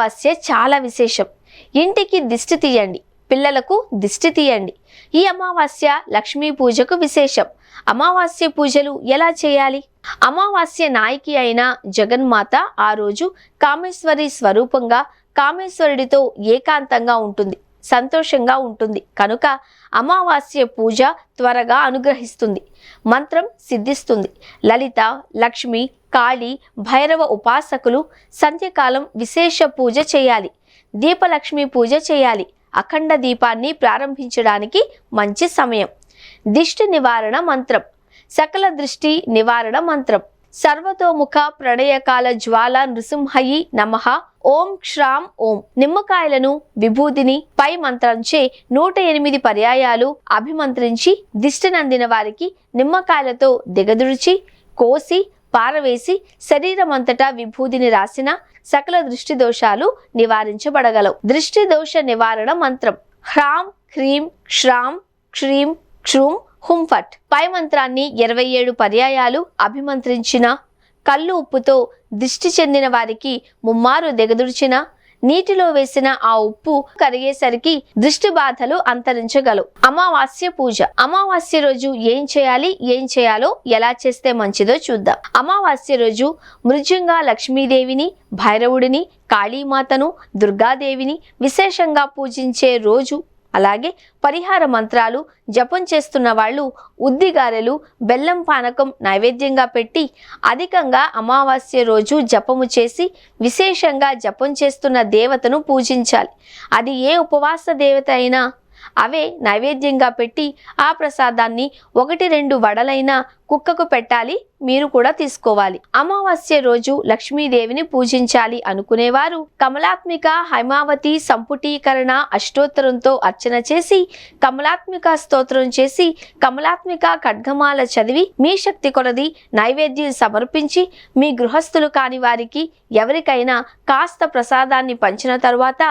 అమావాస్య చాలా విశేషం. ఇంటికి దిష్టి తీయండి, పిల్లలకు దిష్టి తీయండి. ఈ అమావాస్య లక్ష్మీ పూజకు విశేషం. అమావాస్య పూజలు ఎలా చేయాలి? అమావాస్య నాయకి అయిన జగన్మాత ఆ రోజు కామేశ్వరి స్వరూపంగా కామేశ్వరుడితో ఏకాంతంగా ఉంటుంది, సంతోషంగా ఉంటుంది. కనుక అమావాస్య పూజ త్వరగా అనుగ్రహిస్తుంది, మంత్రం సిద్ధిస్తుంది. లలిత, లక్ష్మి, కాళీ, భైరవ ఉపాసకులు సంధ్యకాలం విశేష పూజ చేయాలి. దీపలక్ష్మి పూజ చేయాలి. అఖండ దీపాన్ని ప్రారంభించడానికి మంచి సమయం. దిష్టి నివారణ మంత్రం. సకల దృష్టి నివారణ మంత్రం. సర్వతోముఖ ప్రణయకాల జ్వాల నృసింహయి నమః. ఓం క్షాం ఓం. నిమ్మకాయలను, విభూదిని పై మంత్రంచే 108 పర్యాయాలు అభిమంత్రించి దిష్టినందిన వారికి నిమ్మకాయలతో దిగదుడిచి, కోసి, పారవేసి శరీరమంతటా విభూదిని రాసిన సకల దృష్టి దోషాలు నివారించబడగలవు. దృష్టి దోష నివారణ మంత్రం. హ్రాం హ్రీం శ్రాం క్షీం క్షూం హుం ఫట్. పై మంత్రాన్ని 27 పర్యాయాలు అభిమంత్రించిన, కళ్ళు ఉప్పుతో దిష్టి చెందిన వారికి ముమ్మారు దిగదుడిచిన, నీటిలో వేసిన ఆ ఉప్పు కరిగేసరికి దృష్టి బాధలు అంతరించగలవు. అమావాస్య పూజ. అమావాస్య రోజు ఏం చేయాలి, ఏం చేయాలో, ఎలా చేస్తే మంచిదో చూద్దాం. అమావాస్య రోజు మృత్యుంగా లక్ష్మీదేవిని, భైరవుడిని, కాళీమాతను, దుర్గాదేవిని విశేషంగా పూజించే రోజు. అలాగే పరిహార మంత్రాలు జపం చేస్తున్న వాళ్ళు ఉద్దిగారెలు, బెల్లం పానకం నైవేద్యంగా పెట్టి అధికంగా అమావాస్య రోజు జపము చేసి విశేషంగా జపం చేస్తున్న దేవతను పూజించాలి. అది ఏ ఉపవాస దేవత అయినా అవే నైవేద్యంగా పెట్టి ఆ ప్రసాదాన్ని 1-2 వడలైనా కుక్కకు పెట్టాలి, మీరు కూడా తీసుకోవాలి. అమావాస్య రోజు లక్ష్మీదేవిని పూజించాలి అనుకునేవారు కమలాత్మిక హైమావతి సంపుటీకరణ అష్టోత్తరంతో అర్చన చేసి, కమలాత్మిక స్తోత్రం చేసి, కమలాత్మిక ఖడ్గమాల చదివి మీ శక్తి కొలది నైవేద్యం సమర్పించి, మీ గృహస్థులు కాని వారికి ఎవరికైనా కాస్త ప్రసాదాన్ని పంచిన తరువాత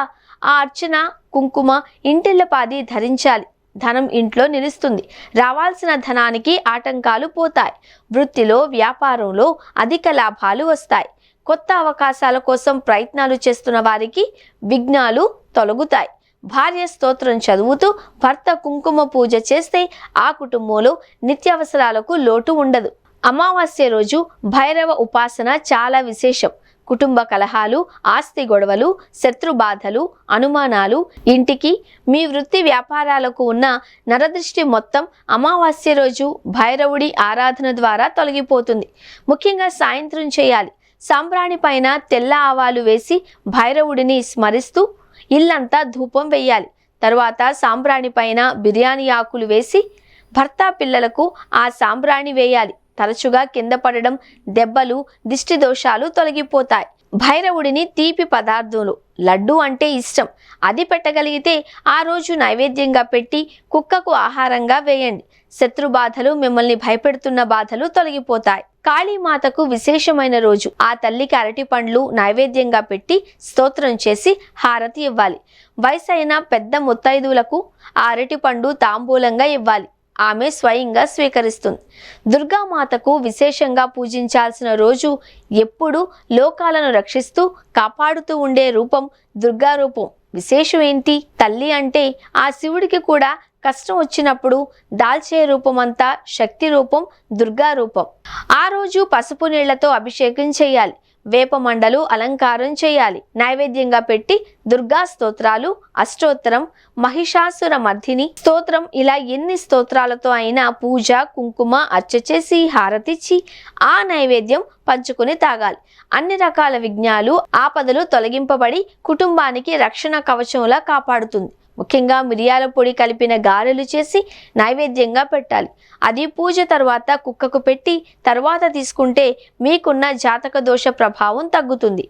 ఆ అర్చన కుంకుమ ఇంటిల్లపాది ధరించాలి. ధనం ఇంట్లో నిలుస్తుంది. రావాల్సిన ధనానికి ఆటంకాలు పోతాయి. వృత్తిలో, వ్యాపారంలో అధిక లాభాలు వస్తాయి. కొత్త అవకాశాల కోసం ప్రయత్నాలు చేస్తున్న వారికి విఘ్నాలు తొలగుతాయి. భార్య స్తోత్రం చదువుతూ భర్త కుంకుమ పూజ చేస్తే ఆ కుటుంబంలో నిత్యావసరాలకు లోటు ఉండదు. అమావాస్య రోజు భైరవ ఉపాసన చాలా విశేషం. కుటుంబ కలహాలు, ఆస్తి గొడవలు, శత్రు బాధలు, అనుమానాలు, ఇంటికి, మీ వృత్తి వ్యాపారాలకు ఉన్న నరదృష్టి మొత్తం అమావాస్య రోజు భైరవుడి ఆరాధన ద్వారా తొలగిపోతుంది. ముఖ్యంగా సాయంత్రం చేయాలి. సాంబ్రాణి పైన తెల్ల ఆవాలు వేసి భైరవుడిని స్మరిస్తూ ఇల్లంతా ధూపం వేయాలి. తరువాత సాంబ్రాణి పైన బిర్యానీ ఆకులు వేసి భర్త, పిల్లలకు ఆ సాంబ్రాణి వేయాలి. తరచుగా కింద పడడం, దెబ్బలు, దిష్టి దోషాలు తొలగిపోతాయి. భైరవుడిని తీపి పదార్థాలు, లడ్డు అంటే ఇష్టం, అది పెట్టగలిగితే ఆ రోజు నైవేద్యంగా పెట్టి కుక్కకు ఆహారంగా వేయండి. శత్రు బాధలు, మిమ్మల్ని భయపెడుతున్న బాధలు తొలగిపోతాయి. కాళీమాతకు విశేషమైన రోజు. ఆ తల్లికి అరటి పండ్లు నైవేద్యంగా పెట్టి స్తోత్రం చేసి హారతి ఇవ్వాలి. వయసైన పెద్ద ముత్తైదువులకు ఆ అరటి పండు తాంబూలంగా ఇవ్వాలి. ఆమె స్వయంగా స్వీకరిస్తుంది. దుర్గామాతకు విశేషంగా పూజించాల్సిన రోజు. ఎప్పుడు లోకాలను రక్షిస్తూ కాపాడుతూ ఉండే రూపం దుర్గా రూపం. విశేషం ఏంటి? తల్లి అంటే ఆ శివుడికి కూడా కష్టం వచ్చినప్పుడు దాల్చే రూపమంతా శక్తి రూపం, దుర్గా రూపం. ఆ రోజు పసుపు నీళ్లతో అభిషేకం చేయాలి. వేప మండలు అలంకారం చేయాలి. నైవేద్యంగా పెట్టి దుర్గా స్తోత్రాలు, అష్టోత్తరం, మహిషాసుర మర్దిని స్తోత్రం, ఇలా ఎన్ని స్తోత్రాలతో అయినా పూజ, కుంకుమ అర్చ చేసి హారతిచ్చి ఆ నైవేద్యం పంచుకుని తాగాలి. అన్ని రకాల విఘ్నాలు, ఆపదలు తొలగింపబడి కుటుంబానికి రక్షణ కవచంలా కాపాడుతుంది. ముఖ్యంగా మిరియాల పొడి కలిపిన గారెలు చేసి నైవేద్యంగా పెట్టాలి. అది పూజ తర్వాత కుక్కకు పెట్టి తర్వాత తీసుకుంటే మీకున్న జాతక దోష ప్రభావం తగ్గుతుంది.